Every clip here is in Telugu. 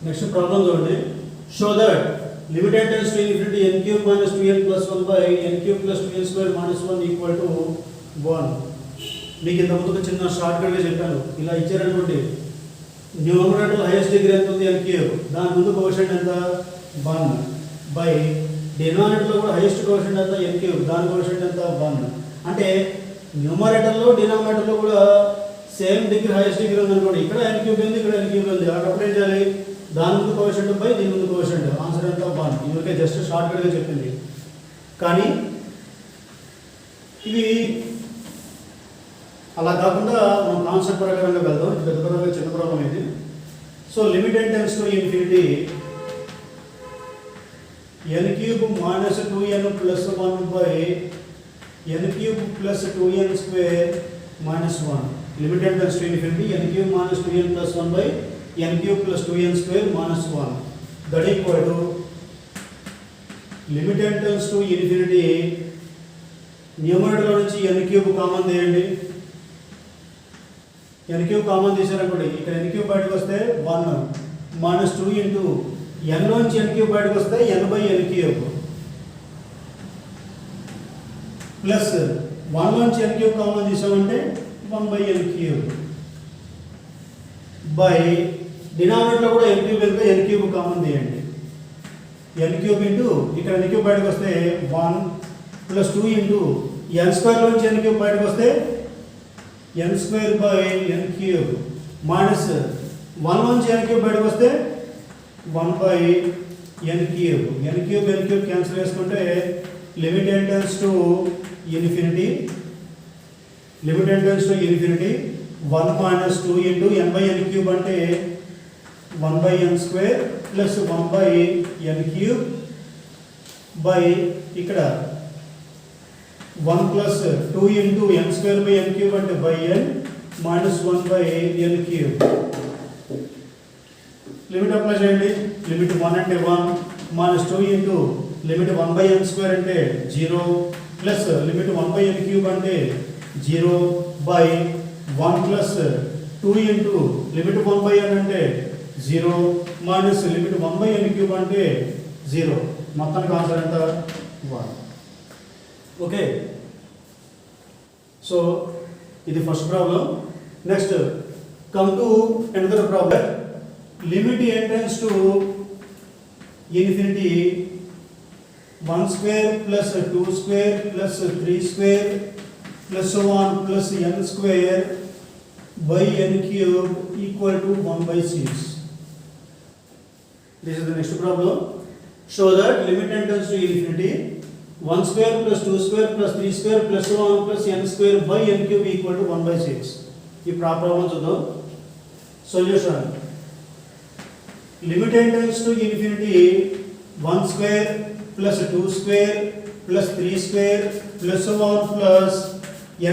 నెక్స్ట్ ప్రాబ్లం చూడండి. Show that limit n tends to infinity n cube minus 2n plus 1 by n cube plus 2n square minus 1 equal to 1. మీకు ఇంత ముందుకు చిన్న షార్ట్ కట్గా చెప్పాను. ఇలా ఇచ్చారనుకోండి, న్యూమరేటర్ హైయెస్ట్ డిగ్రీ ఎంత ఉంది n క్యూబ్, దాని ముందు కోషెంట్ ఎంత 1 బై డినామినేటర్లో కూడా హైయెస్ట్ కోషెంట్ ఎంత n క్యూబ్, దాని కోషెంట్ ఎంత 1. అంటే న్యూమరేటర్లో డినామినేటర్లో కూడా సేమ్ డిగ్రీ హైయెస్ట్ డిగ్రీ ఉంది అనుకోండి. ఇక్కడ n క్యూబ్ ఉంది, ఇక్కడ n క్యూబ్ ఉంది. అప్పుడు ఏం చేయాలి? దాని ముందు కోషెంట్ బై దీని ముందు కోషెంట్, ఆన్సర్ ఎంత 1. ఇవరికే జస్ట్ షార్ట్ కట్గా చెప్పింది. కానీ ఇవి అలా కాకుండా మనం కాన్సెప్ట్ ప్రకారంగా వెళ్దాం. పెద్ద ప్రాబ్లం, చిన్న ప్రాబ్లం ఇది. So limit n tends to infinity n cube minus 2n plus 1 by n cube plus 2n square minus 1. Limit n tends to infinity n cube minus 2n plus 1 by n cube plus 2n square minus 1. That equal to limit n tends to infinity, న్యూమరేటర్లో నుంచి n క్యూబ్ కామన్ తీయండి. n క్యూబ్ కామన్ తీసారనుకోండి, ఇక్కడ n క్యూబ్ బయటకు వస్తే 1 మైనస్ 2 ఇంటూ n నుంచి n క్యూబ్ బయటకు వస్తే n by n cube plus 1 నుంచి n క్యూబ్ కామన్ తీసామంటే 1 బై n క్యూబ్ బై డినామినేటర్లో కూడా n క్యూబ్ వెనుక n క్యూబ్ కామన్ తీయండి. n క్యూబ్ ఇంటూ ఇక్కడ n క్యూబ్ బయటకు వస్తే 1 ప్లస్ 2 ఇంటూ n స్క్వేర్ నుంచి n క్యూబ్ బయటకు వస్తే n square by n cube minus 1 నుంచి n క్యూబ్ బయటకు వస్తే 1 by n cube. n cube cancel చేసుకుంటే limit n tends to infinity, limit n tends to infinity 1 minus 2 into n by n cube అంటే 1 by n square plus 1 by n cube by ఇక్కడ 1 plus 2 into n square by n cube అంటే by n minus 1 by n cube. Limit apply చేయండి. లిమిట్ 1 అంటే 1 minus 2 into limit 1 by n square అంటే 0 plus limit 1 by n cube అంటే 0 by 1 plus 2 into limit 1 by n అంటే 0 minus limit 1 by n cube అంటే 0. మొత్తానికి ఆన్సర్ ఎంత 1. ఓకే, సో ఇది first problem. Next come to another problem. Limit n tends to infinity 1 square plus 2 square plus 3 square plus so on plus n square by n cube equal to 1 by 6. This is the next problem. Show that limit n tends to infinity 1 square plus 2 square plus 3 square plus so on plus n square by n cube equal to 1 by 6. ఈ ప్రాబ్లం చూద్దాం. Solution. Limit n tends to infinity 1 square plus 2 square plus 3 square plus so on plus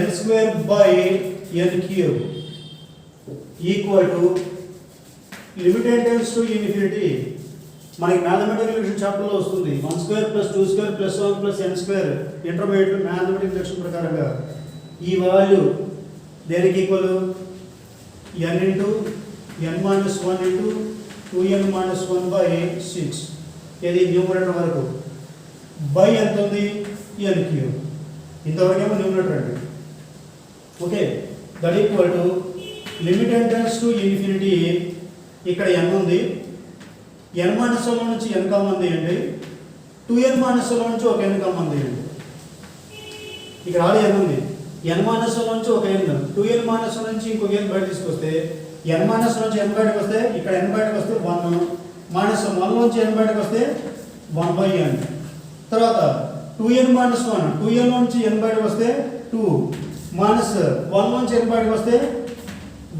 n square by n cube equal to limit n tends to infinity. మనకి మ్యాథమెటికల్ రిలేషన్ చాప్టర్లో వస్తుంది. 1 square plus 2 square plus 1 plus n square intermediate mathematical relation ప్రకారంగా ఈ వాల్యూ దేనికి equal? n into n minus 1 into 2n minus 1 by 6. ఇది న్యూమరేటర్ వరకు బై ఎంత ఉంది? n cube. ఇంతవరకు ఏమో న్యూమరేటర్ అండి. Okay, that equal to limit n tends to infinity. ఇక్కడ n ఉంది, n మైనస్ 1 నుంచి n కామన్ తీయండి. 2n మైనస్ 1 నుంచి ఒక n కామన్ తీయండి. ఇక్కడ ఆల్రెడీ n ఉంది, n మైనస్ 1 నుంచి ఒక n, 2n మైనస్ 1 నుంచి ఇంకొక n బయట తీసుకొస్తే n మైనస్ 1 నుంచి n బయటకు వస్తే ఇక్కడ n బయటకు వస్తే 1 మైనస్ 1 నుంచి n బయటకు వస్తే 1 బై n. తర్వాత 2n మైనస్ 1, 2n నుంచి n బయటకు వస్తే 2 మైనస్ 1 నుంచి n బయటకు వస్తే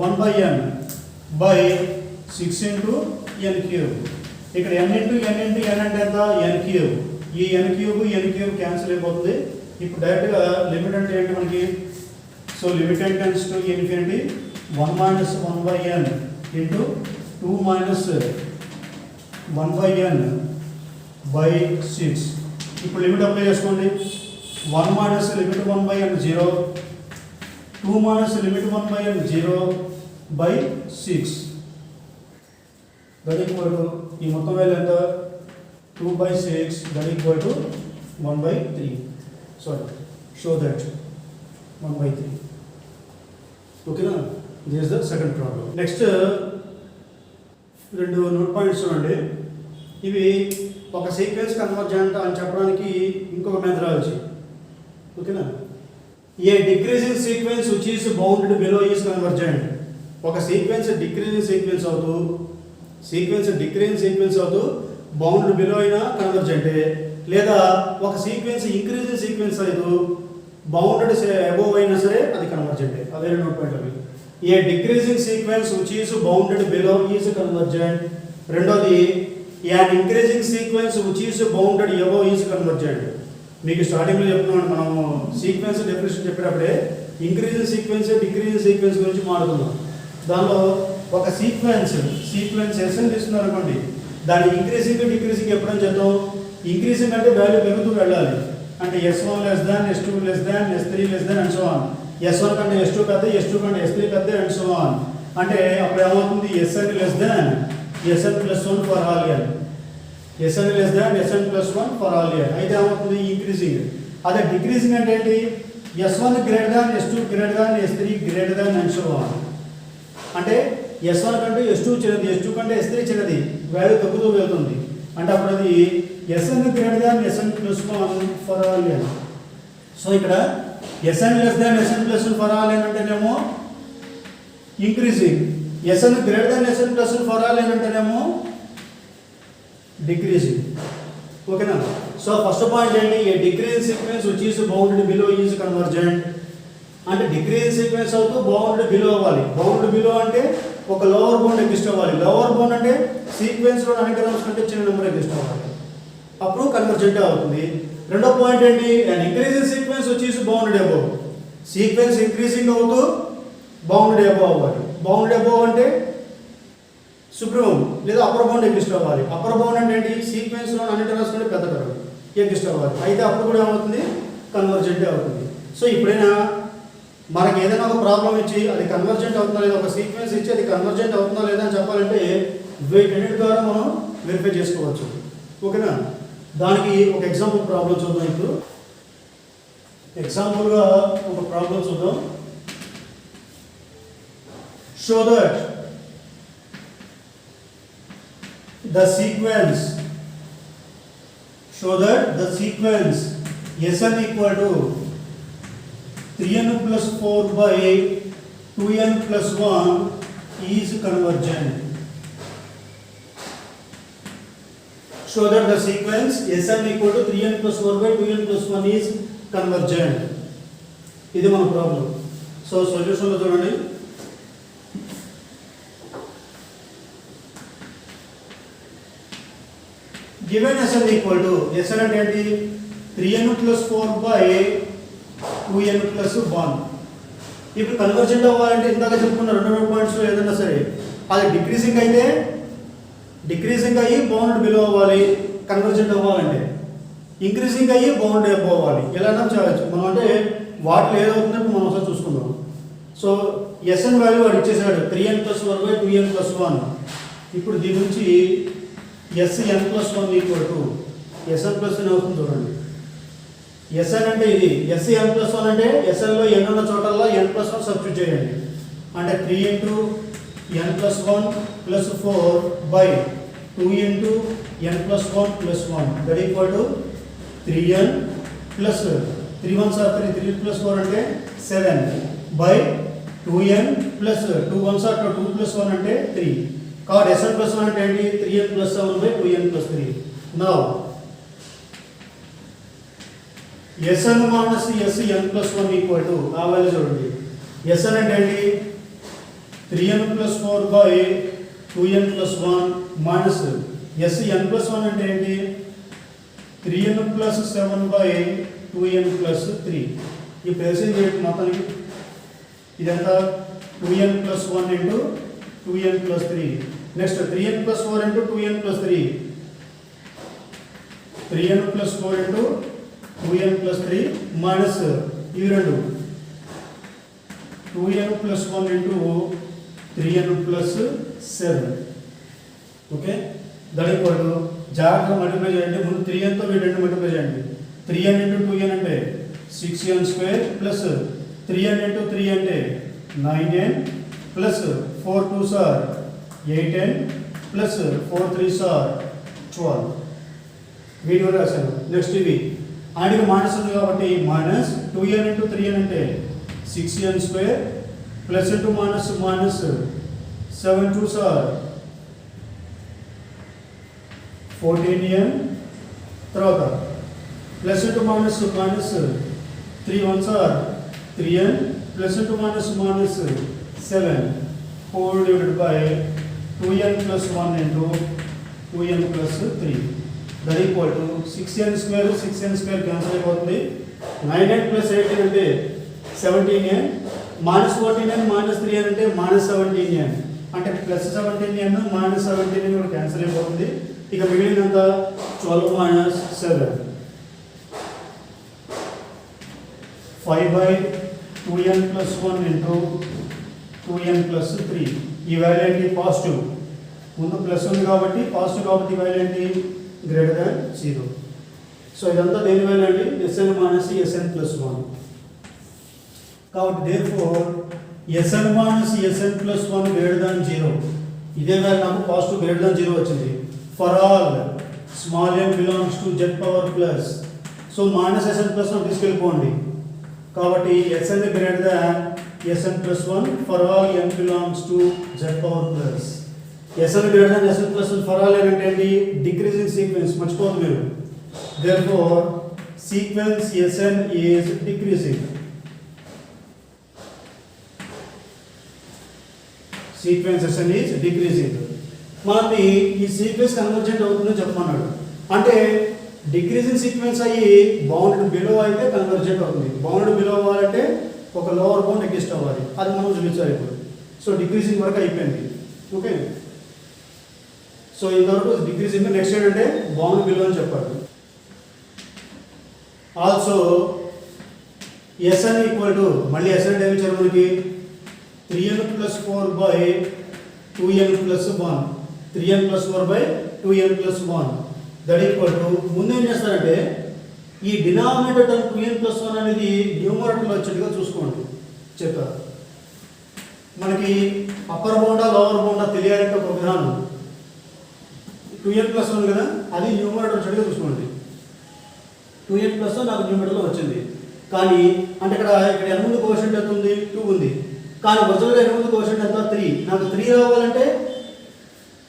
1 by n by 6 into n cube. ఇక్కడ n into n into n అంటే ఎంత? n cube. ఈ n క్యూబ్ క్యాన్సిల్ అయిపోతుంది. ఇప్పుడు డైరెక్ట్గా లిమిట్ అంటే ఏంటి మనకి? So limit n tends to infinity 1 minus 1 by n into 2 minus 1 by n by 6. ఇప్పుడు లిమిట్ అప్లై చేసుకోండి. 1 minus limit 1 by n 0, 2 minus limit 1 by n 0 by 6. That equal to ఈ మొత్తం వాల్యూ ఎంత 2/6 that equal to 1/3. Sorry, show that 1/3. ఓకేనా? This is the second problem. Next రెండు నోట్ పాయింట్స్ చూడండి. ఇవి ఒక సీక్వెన్స్ కన్వర్జెంట్ అని చెప్పడానికి ఇంకొక మెథడాలజీ. ఓకేనా? A decreasing sequence which is bounded below is convergent. ఒక సీక్వెన్స్ డిక్రీజింగ్ సీక్వెన్స్ అవుతూ బౌండెడ్ బిలో అయినా కన్వర్జెంటే, లేదా ఒక సీక్వెన్స్ ఇంక్రీజింగ్ సీక్వెన్స్ అవుతూ బౌండెడ్ అబోవ్ అయినా సరే అది కన్వర్జెంటే. అదే నోట్ పాయింట్ అవి. A decreasing sequence which is bounded below is convergent. రెండోది an increasing sequence which is bounded above is convergent. మీకు స్టార్టింగ్లో చెప్తున్నాను, మనం సీక్వెన్స్ డెఫినేషన్ చెప్పేటప్పుడే ఇంక్రీజింగ్ సీక్వెన్స్ డిక్రీజింగ్ సీక్వెన్స్ గురించి మాట్లాడుతున్నాం. దానిలో ఒక సీక్వెన్స్ ఎస్ఎన్ తీసుకున్నారు అనుకోండి, దాని ఇంక్రీజింగ్ డిక్రీజింగ్ ఎప్పుడని చెప్తాం? ఇంక్రీజింగ్ అంటే వాల్యూ పెరుగుతూ వెళ్ళాలి, అంటే S1 less than S2 less than S3 less than and so on. S1 కంటే S2 పెద్ద, S2 కంటే S3 పెద్ద అండ్ సో ఆన్. అంటే అప్పుడు ఏమవుతుంది? Sn less than Sn+1 for all n. Sn less than Sn+1 for all n. అయితే ఏమవుతుంది? ఇంక్రీజింగ్. అదే డిక్రీజింగ్ అంటే ఏంటి? S1 greater than S2 greater than S3 greater than and so on. అంటే S1 కంటే S2 చిన్నది, S2 కంటే S3 చిన్నది, వాల్యూ తగ్గుతూ వెళ్తుంది. అంటే అప్పుడు అది Sn greater than Sn+1 for all n. So ఇక్కడ Sn less than Sn+1 for all n అంటేనేమో increasing, Sn greater than Sn+1 for all n అంటేనేమో డిక్రీజింగ్. ఓకేనా? సో ఫస్ట్ పాయింట్ ఏంటి? A decreasing sequence which is bounded below is convergent. అంటే డిక్రీజింగ్ సీక్వెన్స్ అవుతూ బౌండెడ్ బిలో అవ్వాలి. బౌండెడ్ బిలో అంటే ఒక లోవర్ బౌండ్ ఎగ్జిస్ట్ అవ్వాలి. లోవర్ బౌండ్ అంటే సీక్వెన్స్లో అన్ని టర్మ్స్ కంటే చిన్న నెంబర్ ఎగ్జిస్ట్ అవ్వాలి, అప్పుడు కన్వర్జెంట్ అవుతుంది. రెండో పాయింట్ ఏంటి? And increasing sequence which is bounded above. Sequence increasing అవుతూ బౌండెడ్ అబోవ్ అవ్వాలి. బౌండెడ్ అబోవ్ అంటే సుప్రీం లేదా అప్పర్ బౌండ్ ఎగ్జిస్ట్ అవ్వాలి. అప్పర్ బౌండ్ అంటే ఏంటి? సీక్వెన్స్లో అన్ని టర్మ్స్ కంటే పెద్ద టర్మ్ ఎగ్జిస్ట్ అవ్వాలి. అయితే అప్పుడు కూడా ఏమవుతుంది? కన్వర్జెంట్ అవుతుంది. సో ఇప్పుడైనా మనకి ఏదైనా ఒక ప్రాబ్లం ఇచ్చి అది కన్వర్జెంట్ అవుతుందా లేదా, ఒక సీక్వెన్స్ ఇచ్చి అది కన్వర్జెంట్ అవుతుందా లేదా అని చెప్పాలంటే వీటన్నిటి ద్వారా మనం వెరిఫై చేసుకోవచ్చు. ఓకేనా? దానికి ఒక ఎగ్జాంపుల్ ప్రాబ్లం చూద్దాం. ఇప్పుడు ఎగ్జాంపుల్గా ఒక ప్రాబ్లం చూద్దాం. Show that the sequence Sn equal to 3n plus 4 by 2n plus 1 is convergent. Show that the sequence Sn equal to 3n plus 4 by 2n plus 1 is convergent. ఇది మన ప్రాబ్లం. సో సొల్యూషన్లో చూడండి. Given Sn equal to Sn అంటే ఏంటి? 3n plus 4 by 2n plus 1. ఇప్పుడు కన్వర్జెంట్ అవ్వాలంటే ఇందాక చెప్పుకున్న రెండు పాయింట్స్లో ఏదైనా సరే అది డిక్రీజింగ్ అయితే డిక్రీజింగ్ అయ్యి బౌండెడ్ బిలో అవ్వాలి కన్వర్జెంట్ అవ్వాలంటే, ఇంక్రీజింగ్ అయ్యి బౌండెడ్ అబోవ్ అవ్వాలి. ఎలా చేయవచ్చు మనం అంటే వాటిలో ఏదవుతుందో మనం ఒకసారి చూసుకుందాం. సో Sn వాల్యూ వాడు ఇచ్చేసాడు 3n plus 4 by 2n plus 1. ఇప్పుడు దీని నుంచి Sn+1 ఈక్వల్ టు Sn+1 అవుతుంది చూడండి. Sn అంటే ఇది, Sn+1 అంటే Snలో n ఉన్న చోటల్లో n+1 సబ్స్టిట్యూట్ చేయండి. అంటే 3 into n+1 plus 4 by 2 into n+1 plus 1 that equal to 3n plus 3 1s are 3, 3 plus 4 అంటే 7 by 2n plus 2 1s are 2 plus 1 అంటే 3. కాబట్టి Sn+1 అంటే ఏంటి? 3n plus 7 by 2n plus 3. Now Sn minus Sn+1 equal to ఆ వాల్యూ చూడండి. Sn అంటే ఏంటి? 3n plus 4 by 2n plus 1 minus Sn+1 అంటే ఏంటి? 3n plus 7 by 2n plus 3. ఈ ప్లేసింగ్ రేట్ మొత్తానికి ఇదంతా 2n plus 1 into 2n plus 3. Next 3n plus 4 into 2n plus 3. 3n plus 4 into 2n plus 3 minus ఇవి రెండు 2n plus 1 into 3n plus 7. Okay, that equal to జాగ్రత్తగా మల్టిప్లై చేయండి. ముందు 3n తో వీటి మల్టిప్లై చేయండి. 3n ఇంటూ 2n అంటే 6n square plus 3n into 3 అంటే 9n plus 4 2s are 8n plus 4 3s are 12. వీటి వరకు రాశాను. నెక్స్ట్ ఇవి ఆడికి మైనస్ ఉంది కాబట్టి మైనస్ 2n ఇంటూ 3n అంటే 6n square plus into minus minus 7 2s are 14n తర్వాత plus into minus minus 3 1s are 3n plus into minus minus 7 4 divided by 2n plus 1 into 2n plus 3 that equal to 6n square cancel అయిపోతుంది. 9n ప్లస్ 18 అంటే 17n minus 14n minus 3n అంటే మైనస్ 17n అంటే ప్లస్ 17n మైనస్ 17n కూడా క్యాన్సిల్ అయిపోతుంది. ఇక మిగిలినంత 12 minus 7 5/2n plus 1 into 2n plus 3. ఈ వాల్యూ ఏంటి? పాజిటివ్. ముందు ప్లస్ ఉంది కాబట్టి పాజిటివ్ కాబట్టి ఈ వాల్యూ ఏంటి? Greater than 0. సో ఇదంతా దేని వాల్యూ అండి? Sn minus Sn plus 1. కాబట్టి therefore Sn minus Sn plus 1 greater than 0. ఇదే వాల్యూ నాకు పాజిటివ్ గ్రేటర్ దాన్ 0 వచ్చింది. For all small n belongs to z power plus. So minus Sn plus 1 తీసుకెళ్ళిపోండి. కాబట్టి Sn greater than Sn plus 1 for all n belongs to z power plus. Sn greater than Sn plus 1 for all n అంటే ఏంటి? డిక్రీజింగ్ సీక్వెన్స్, మర్చిపోదు మీరు. Therefore sequence Sn is decreasing. Sequence Sn is decreasing. మనకి ఈ సీక్వెన్స్ కన్వర్జెంట్ అవుతుందని చెప్పమన్నాడు. అంటే డిక్రీజింగ్ సీక్వెన్స్ అయ్యి బౌండెడ్ బిలో అయితే కన్వర్జెంట్ అవుతుంది. బౌండెడ్ బిలో అవ్వాలంటే ఒక లోవర్ బౌండ్ ఎగ్జిస్ట్ అవ్వాలి. అది మనం చూపించాలి ఇప్పుడు. సో డిక్రీజింగ్ వరకు అయిపోయింది. ఓకే, సో ఇంతవరకు డిక్రీజింగ్. నెక్స్ట్ ఏంటంటే బౌండ్ బిలో అని చెప్పాలి. ఆల్సో Sn ఈక్వల్ టు మళ్ళీ Sn అంటే ఏమి ఇచ్చారు మనకి? 3n plus 4 by 2n plus 1. 3n plus 4 by 2n plus 1 that equal to ముందు ఏం చేస్తారంటే ఈ డినామినేటర్ టర్మ్ 2n ప్లస్ 1 అనేది న్యూమరేటర్లో వచ్చేట్టుగా చూసుకోండి. చెప్పారు మనకి అప్పర్ బౌండా లోవర్ బౌండా తెలియాలంటే ఒక విధానం 2n ప్లస్ 1 కదా, అది న్యూమరేటర్ వచ్చేట్టుగా చూసుకోండి. 2n ప్లస్ 1 నాకు న్యూమరేటర్లో వచ్చింది. కానీ అంటే ఇక్కడ n ముందు కోషెంట్ ఎంత ఉంది? 2 ఉంది. కానీ ఒరిజినల్గా n ముందు కోషెంట్ ఎంత? 3. నాకు 3 రావాలంటే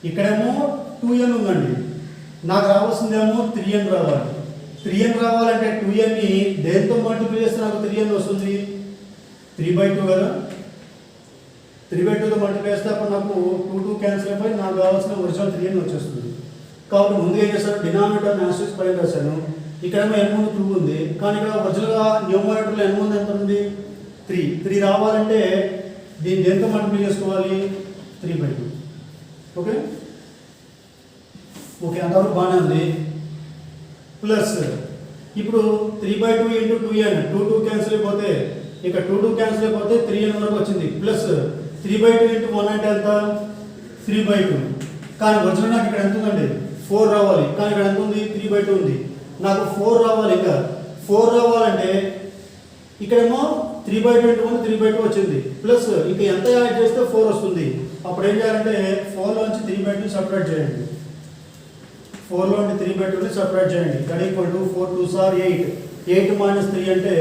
ఇక్కడేమో 2n ఉందండి, నాకు రావాల్సిందేమో 3n రావాలి. 3n రావాలంటే 2nని దేంతో మల్టిప్లై చేస్తే నాకు 3n వస్తుంది? 3/2 కదా. 3/2తో మల్టిప్లై చేస్తే అప్పుడు నాకు 2 క్యాన్సిల్ అయిపోయి నాకు కావాల్సిన ఒరిజినల్ 3n వచ్చేస్తుంది. కాబట్టి ముందు ఏం చేస్తాను? డినామినేటర్ యాస్టరిస్క్ పైన రాశాను. ఇక్కడేమో n ముందు 2 ఉంది, కానీ ఇక్కడ ఒరిజినల్గా న్యూమరేటర్లో n ముందు ఎంత ఉంది? 3. 3 రావాలంటే దీన్ని దేంతో మల్టిప్లై చేసుకోవాలి? 3/2. ఓకే ఓకే, అంతవరకు బాగానే ఉంది. ప్లస్ ఇప్పుడు 3/2 ఇంటూ 2n 2 క్యాన్సిల్ అయిపోతే ఇక 2 క్యాన్సిల్ అయిపోతే 3n వరకు వచ్చింది. ప్లస్ 3/2 ఇంటూ 1 అంటే ఎంత? 3/2. కానీ ఒరిజినల్ నాకు ఇక్కడ ఎంత ఉందండి? 4 రావాలి. కానీ ఇక్కడ ఎంత ఉంది? 3/2 ఉంది. నాకు 4 రావాలి. ఇంకా 4 రావాలంటే ఇక్కడేమో 3/2 ఇంటూ 1 3/2 వచ్చింది. ప్లస్ ఇంకా ఎంత యాడ్ చేస్తే 4 వస్తుంది. అప్పుడు ఏం చేయాలంటే 4లోంచి 3/2 సపరేట్ చేయండి. 4లోంచి 3/2ని సపరేట్ చేయండి. That equal to 4 2s are 8. 8 minus 3 అంటే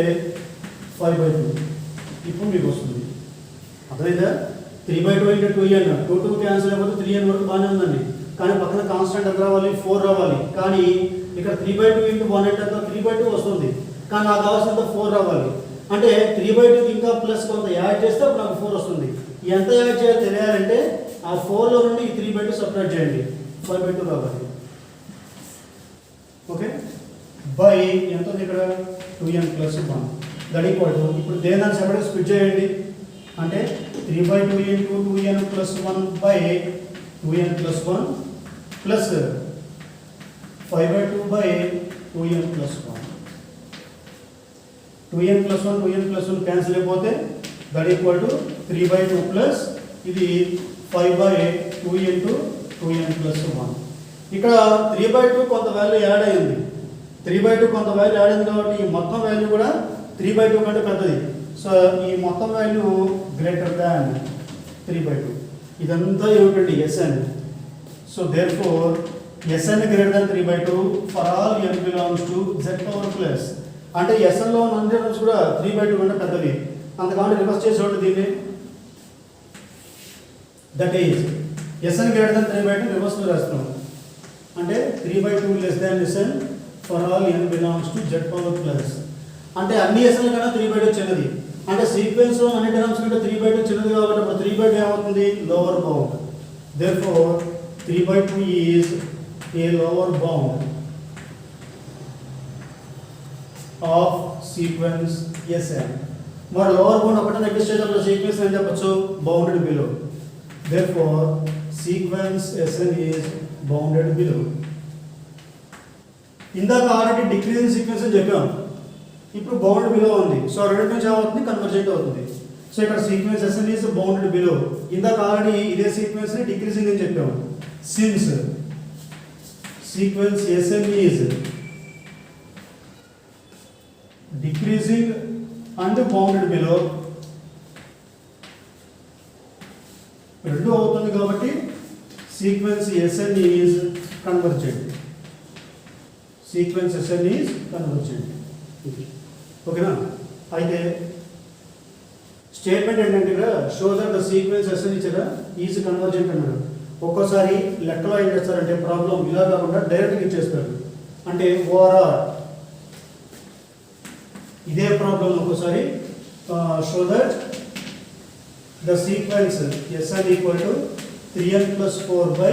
5/2. ఇప్పుడు మీకు వస్తుంది. అర్థమైందా? 3/2 ఇంటూ 2n 2 క్యాన్సిల్ అయిపోతే 3n వరకు బాగానే ఉందండి. కానీ పక్కన కాన్స్టెంట్ ఎంత రావాలి? 4 రావాలి. కానీ ఇక్కడ 3/2 ఇంటూ 1 అంటే 3/2 వస్తుంది. కానీ నాకు కావాల్సినంత 4 రావాలి. అంటే 3/2 ఇంకా ప్లస్ కొంత యాడ్ చేస్తే అప్పుడు నాకు 4 వస్తుంది. ఎంత యాడ్ చేయాలో తెలియాలంటే ఆ 4లో నుండి ఈ 3/2 సపరేట్ చేయండి. 5/2 రావాలి. ఓకే, బై ఎంత ఉంది ఇక్కడ? 2n plus 1 that equal to ఇప్పుడు దేని సెపరేట్ స్ప్లిట్ చేయండి. అంటే 3/2 into 2n plus 1 by 2n plus 1 plus 5/2 by 2n plus 1. 2n plus 1 cancel అయిపోతే దట్ ఈక్వల్ టు 3/2 ప్లస్ ఇది 5/2 ఇంటూ 2n plus 1. ఇక్కడ 3/2 కొంత వాల్యూ యాడ్ అయింది. 3/2 కొంత వాల్యూ యాడ్ అయింది కాబట్టి ఈ మొత్తం వాల్యూ కూడా 3/2 కంటే పెద్దది. సో ఈ మొత్తం వాల్యూ గ్రేటర్ దాన్ 3/2. ఇదంతా ఏమిటండి Sn. So therefore Sn greater than 3/2 for all n belongs to z power plus. అంటే Sn లో ఉన్న టర్మ్స్ కూడా 3/2 కంటే పెద్దవి. అంతకాని రివర్స్ చేసేవాళ్ళు దీన్ని. That is Sn greater than 3/2 reverse లో రాస్తాం. అంటే 3/2 less than Sn for all n belongs to z power plus. అంటే అన్ని Sn కన్నా 3/2 చిన్నది. అంటే సీక్వెన్స్ లో అన్ని టర్మ్స్ కంటే 3/2 చిన్నది కాబట్టి అప్పుడు 3/2 ఏమవుతుంది? Lower bound. Therefore 3/2 is a lower bound of sequence Sn. మరి లోవర్ బౌండ్ ఒకటే తగ్గించేటప్పుడు సీక్వెన్స్ అని చెప్పొచ్చు bounded below. Therefore sequence Sn is bounded below. ఇందాక ఆల్రెడీ డిక్రీజింగ్ సీక్వెన్స్ అని చెప్పాం, ఇప్పుడు బౌండెడ్ బిలో ఉంది. సో రెండు నుంచి ఏమవుతుంది? కన్వర్జెంట్ అవుతుంది. సో ఇక్కడ sequence Sn is bounded below. ఇందాక ఆల్రెడీ ఇదే సీక్వెన్స్ ని డిక్రీజింగ్ అని చెప్పాం. Since sequence Sn is decreasing and bounded below రెండు అవుతుంది కాబట్టి sequence Sn is convergent. Sequence Sn is convergent. ఓకేనా? అయితే స్టేట్మెంట్ ఏంటంటే ఇక్కడ show that the sequence Sn ఇచ్చారా ఈజ్ కన్వర్జెంట్ అన్నారు. ఒక్కోసారి లెక్కలో ఏం చేస్తారంటే ప్రాబ్లం ఇలా కాకుండా డైరెక్ట్గా ఇచ్చేస్తారు. అంటే ఓఆర్ఆర్ ఇదే ప్రాబ్లం ఒక్కోసారి show that the sequence Sn equal to 3n plus 4 by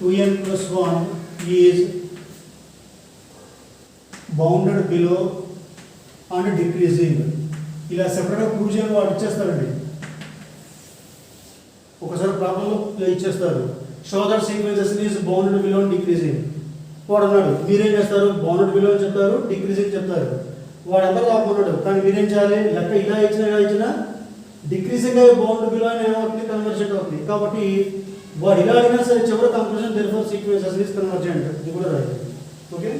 2n plus 1 is bounded below and decreasing. ఇలా సెపరేట్గా ప్రూవ్ చేయని వాడు ఇచ్చేస్తారండి. ఒకసారి ప్రాబ్లంలో ఇచ్చేస్తారు show that sequence Sn is bounded below and decreasing. వాడు అన్నాడు మీరేం చేస్తారు? బౌండెడ్ బిలో అని చెప్తారు, డిక్రీజింగ్ చెప్తారు. వాడు అందరూ కాకున్నాడు. కానీ మీరేం చేయాలి? లెక్క ఇలా ఇచ్చినా డిక్రీజింగ్ అయ్యి బౌండెడ్ బిలో అని ఏమవుతుంది? కన్వర్జెంట్ అవుతుంది. కాబట్టి వాడు ఇలా అడిగినా సరే చివరి conclusion therefore sequence Sn is convergent. ఇది కూడా రాయాలి. ఓకే.